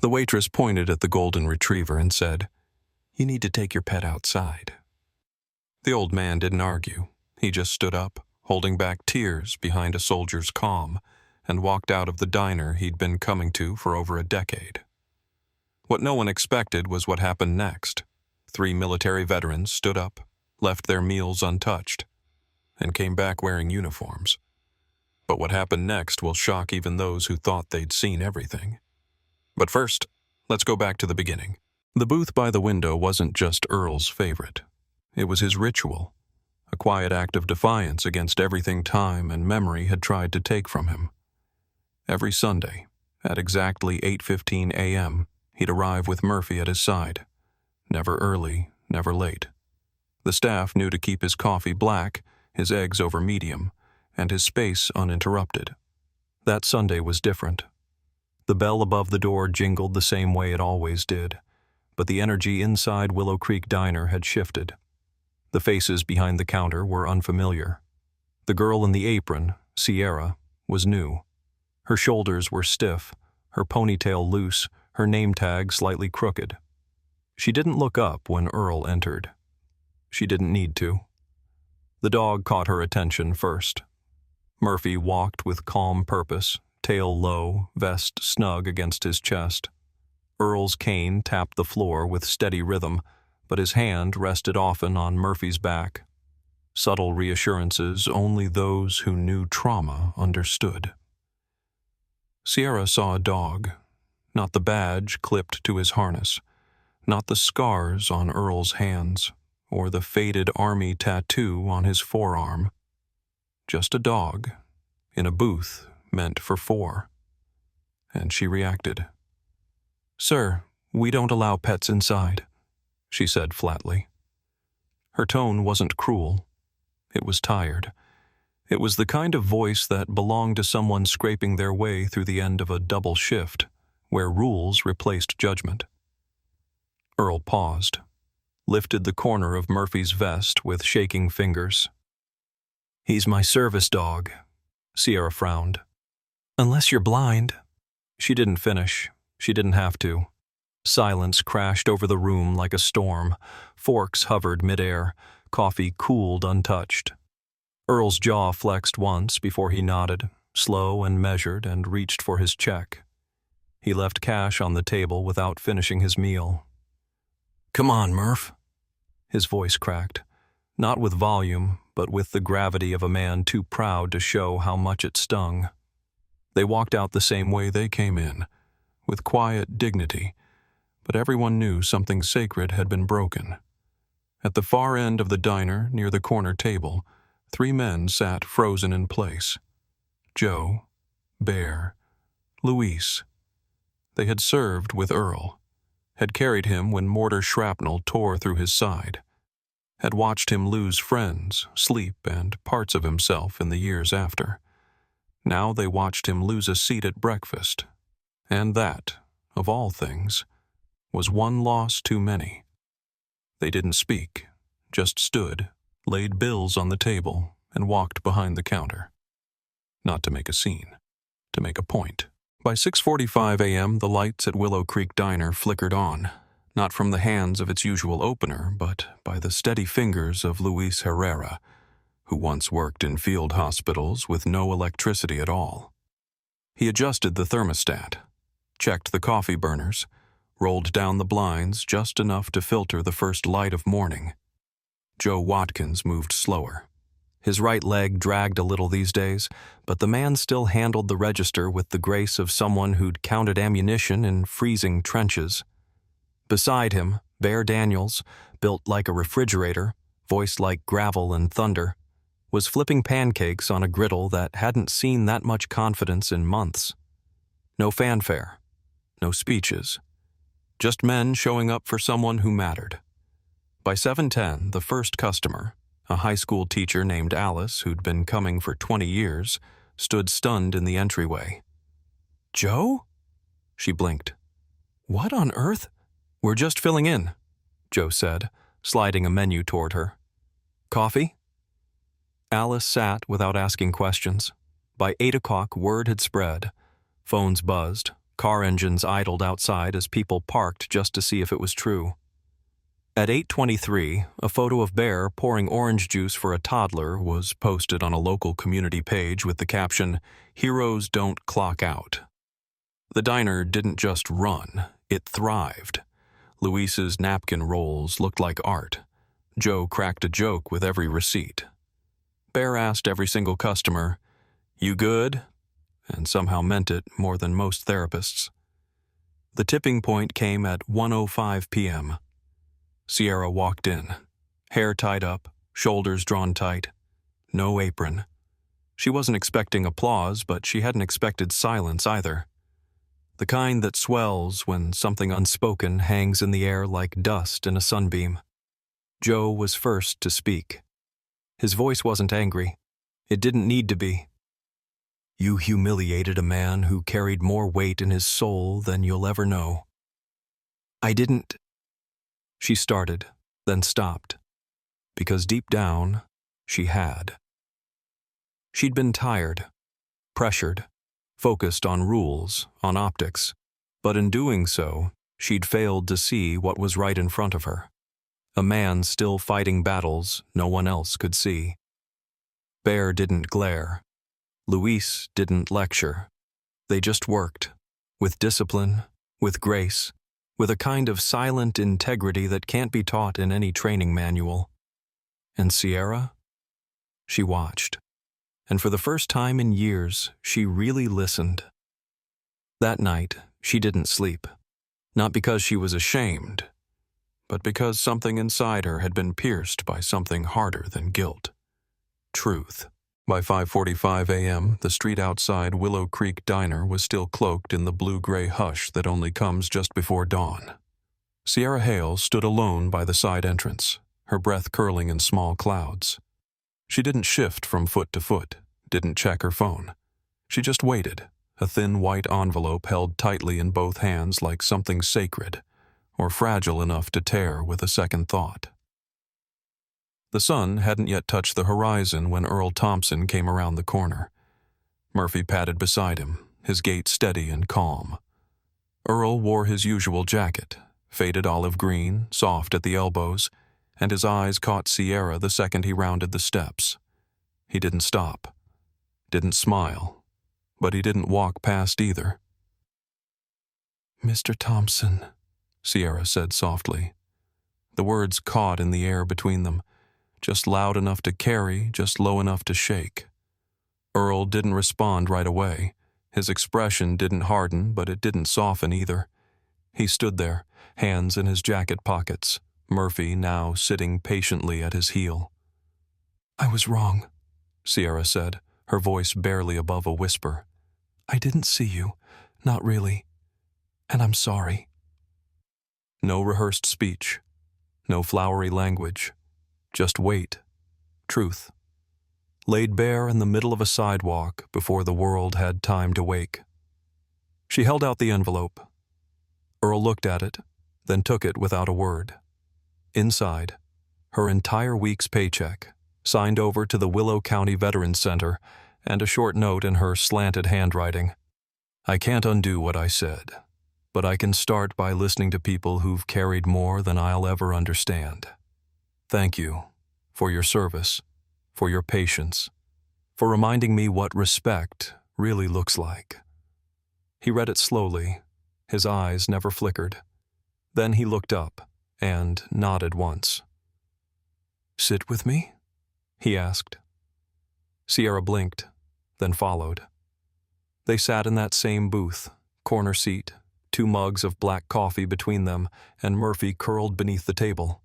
The waitress pointed at the golden retriever and said, "You need to take your pet outside." The old man didn't argue. He just stood up, holding back tears behind a soldier's calm, and walked out of the diner he'd been coming to for over a decade. What no one expected was what happened next. 3 military veterans stood up, left their meals untouched, and came back wearing uniforms. But what happened next will shock even those who thought they'd seen everything. But first, let's go back to the beginning. The booth by the window wasn't just Earl's favorite. It was his ritual, a quiet act of defiance against everything time and memory had tried to take from him. Every Sunday, at exactly 8:15 a.m., he'd arrive with Murphy at his side. Never early, never late. The staff knew to keep his coffee black, his eggs over medium, and his space uninterrupted. That Sunday was different. The bell above the door jingled the same way it always did, but the energy inside Willow Creek Diner had shifted. The faces behind the counter were unfamiliar. The girl in the apron, Sierra, was new. Her shoulders were stiff, her ponytail loose, her name tag slightly crooked. She didn't look up when Earl entered. She didn't need to. The dog caught her attention first. Murphy walked with calm purpose, tail low, vest snug against his chest. Earl's cane tapped the floor with steady rhythm, but his hand rested often on Murphy's back. Subtle reassurances only those who knew trauma understood. Sierra saw a dog, not the badge clipped to his harness, not the scars on Earl's hands, or the faded army tattoo on his forearm. Just a dog, in a booth meant for 4. And she reacted. "Sir, we don't allow pets inside," she said flatly. Her tone wasn't cruel. It was tired. It was the kind of voice that belonged to someone scraping their way through the end of a double shift, where rules replaced judgment. Earl paused, lifted the corner of Murphy's vest with shaking fingers. "He's my service dog," Sierra frowned. "Unless you're blind." She didn't finish. She didn't have to. Silence crashed over the room like a storm. Forks hovered midair. Coffee cooled untouched. Earl's jaw flexed once before he nodded, slow and measured, and reached for his check. He left cash on the table without finishing his meal. "Come on, Murph." His voice cracked, not with volume, but with the gravity of a man too proud to show how much it stung. They walked out the same way they came in, with quiet dignity, but everyone knew something sacred had been broken. At the far end of the diner, near the corner table, 3 men sat frozen in place. Joe, Bear, Luis. They had served with Earl, had carried him when mortar shrapnel tore through his side, had watched him lose friends, sleep, and parts of himself in the years after. Now they watched him lose a seat at breakfast, and that, of all things, was one loss too many. They didn't speak, just stood, laid bills on the table, and walked behind the counter. Not to make a scene, to make a point. By 6:45 a.m., the lights at Willow Creek Diner flickered on, not from the hands of its usual opener, but by the steady fingers of Luis Herrera, who once worked in field hospitals with no electricity at all. He adjusted the thermostat, checked the coffee burners, rolled down the blinds just enough to filter the first light of morning. Joe Watkins moved slower. His right leg dragged a little these days, but the man still handled the register with the grace of someone who'd counted ammunition in freezing trenches. Beside him, Bear Daniels, built like a refrigerator, voiced like gravel and thunder, was flipping pancakes on a griddle that hadn't seen that much confidence in months. No fanfare, no speeches, just men showing up for someone who mattered. By 7:10, the first customer, a high school teacher named Alice who'd been coming for 20 years, stood stunned in the entryway. "Joe?" She blinked. "What on earth?" "We're just filling in," Joe said, sliding a menu toward her. "Coffee?" Alice sat without asking questions. By 8 o'clock, word had spread. Phones buzzed, Car engines idled outside as people parked just to see if it was true. At 8:23, a photo of Bear pouring orange juice for a toddler was posted on a local community page with the caption, "Heroes don't clock out." The diner didn't just run, it thrived. Luis's napkin rolls looked like art. Joe cracked a joke with every receipt. Bear asked every single customer, "You good?" and somehow meant it more than most therapists. The tipping point came at 1:05 p.m. Sierra walked in, hair tied up, shoulders drawn tight, no apron. She wasn't expecting applause, but she hadn't expected silence either. The kind that swells when something unspoken hangs in the air like dust in a sunbeam. Joe was first to speak. His voice wasn't angry. It didn't need to be. "You humiliated a man who carried more weight in his soul than you'll ever know." "I didn't—" She started, then stopped, because deep down, she had. She'd been tired, pressured, focused on rules, on optics, but in doing so, she'd failed to see what was right in front of her. A man still fighting battles no one else could see. Bear didn't glare. Luis didn't lecture. They just worked, with discipline, with grace, with a kind of silent integrity that can't be taught in any training manual. And Sierra? She watched. And for the first time in years, she really listened. That night, she didn't sleep. Not because she was ashamed, but because something inside her had been pierced by something harder than guilt. Truth. By 5:45 a.m., the street outside Willow Creek Diner was still cloaked in the blue-gray hush that only comes just before dawn. Sierra Hale stood alone by the side entrance, her breath curling in small clouds. She didn't shift from foot to foot, didn't check her phone. She just waited, a thin white envelope held tightly in both hands like something sacred, or fragile enough to tear with a second thought. The sun hadn't yet touched the horizon when Earl Thompson came around the corner. Murphy padded beside him, his gait steady and calm. Earl wore his usual jacket, faded olive green, soft at the elbows, and his eyes caught Sierra the second he rounded the steps. He didn't stop, didn't smile, but he didn't walk past either. "Mr. Thompson," Sierra said softly. The words caught in the air between them, just loud enough to carry, just low enough to shake. Earl didn't respond right away. His expression didn't harden, but it didn't soften either. He stood there, hands in his jacket pockets, Murphy now sitting patiently at his heel. "I was wrong," Sierra said, her voice barely above a whisper. "I didn't see you, not really, and I'm sorry." No rehearsed speech, no flowery language, just weight, truth, laid bare in the middle of a sidewalk before the world had time to wake. She held out the envelope. Earl looked at it, then took it without a word. Inside, her entire week's paycheck, signed over to the Willow County Veterans Center, and a short note in her slanted handwriting. "I can't undo what I said, but I can start by listening to people who've carried more than I'll ever understand. Thank you for your service, for your patience, for reminding me what respect really looks like." He read it slowly, his eyes never flickered. Then he looked up and nodded once. "Sit with me?" he asked. Sierra blinked, then followed. They sat in that same booth, corner seat, 2 mugs of black coffee between them, and Murphy curled beneath the table.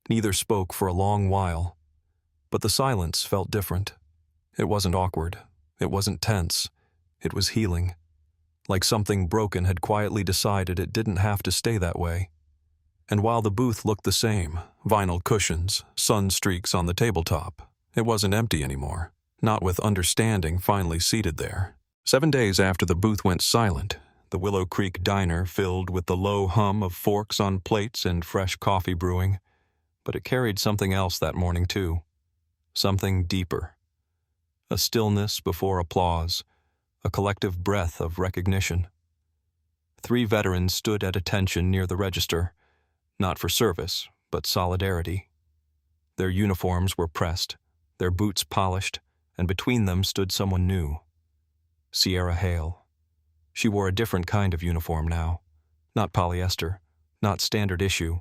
Neither spoke for a long while, but the silence felt different. It wasn't awkward. It wasn't tense. It was healing. Like something broken had quietly decided it didn't have to stay that way. And while the booth looked the same, vinyl cushions, sun streaks on the tabletop, it wasn't empty anymore, not with understanding finally seated there. 7 days after the booth went silent, the Willow Creek Diner filled with the low hum of forks on plates and fresh coffee brewing. But it carried something else that morning, too. Something deeper. A stillness before applause, a collective breath of recognition. 3 veterans stood at attention near the register, not for service, but solidarity. Their uniforms were pressed, their boots polished, and between them stood someone new. Sierra Hale. She wore a different kind of uniform now. Not polyester, not standard issue,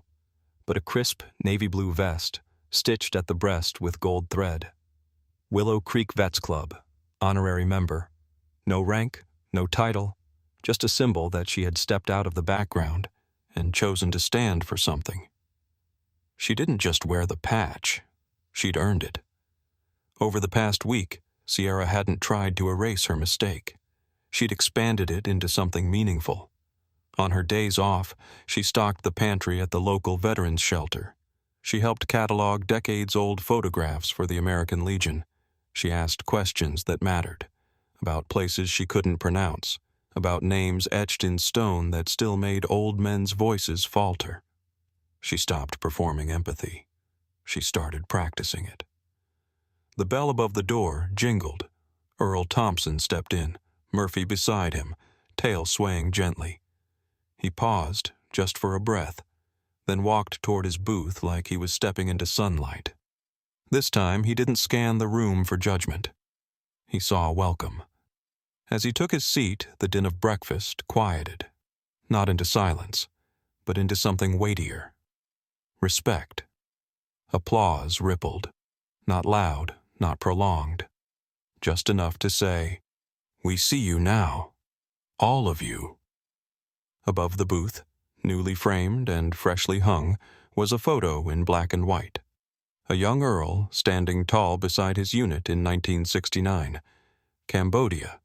but a crisp navy blue vest, stitched at the breast with gold thread. Willow Creek Vets Club, honorary member. No rank, no title, just a symbol that she had stepped out of the background and chosen to stand for something. She didn't just wear the patch, she'd earned it. Over the past week, Sierra hadn't tried to erase her mistake. She'd expanded it into something meaningful. On her days off, she stocked the pantry at the local veterans shelter. She helped catalog decades-old photographs for the American Legion. She asked questions that mattered, about places she couldn't pronounce, about names etched in stone that still made old men's voices falter. She stopped performing empathy. She started practicing it. The bell above the door jingled. Earl Thompson stepped in, Murphy beside him, tail swaying gently. He paused, just for a breath, then walked toward his booth like he was stepping into sunlight. This time he didn't scan the room for judgment. He saw welcome. As he took his seat, the din of breakfast quieted, not into silence, but into something weightier. Respect. Applause rippled, not loud, not prolonged, just enough to say, "We see you now, all of you." Above the booth, newly framed and freshly hung, was a photo in black and white. A young Earl standing tall beside his unit in 1969, Cambodia.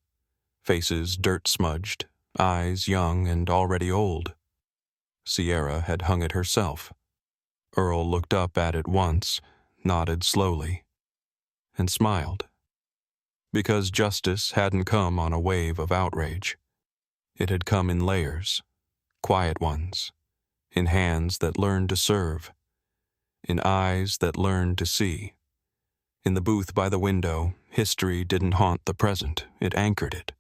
Faces dirt-smudged, eyes young and already old. Sierra had hung it herself. Earl looked up at it once, nodded slowly, and smiled. Because justice hadn't come on a wave of outrage. It had come in layers, quiet ones, in hands that learned to serve, in eyes that learned to see. In the booth by the window, history didn't haunt the present, it anchored it.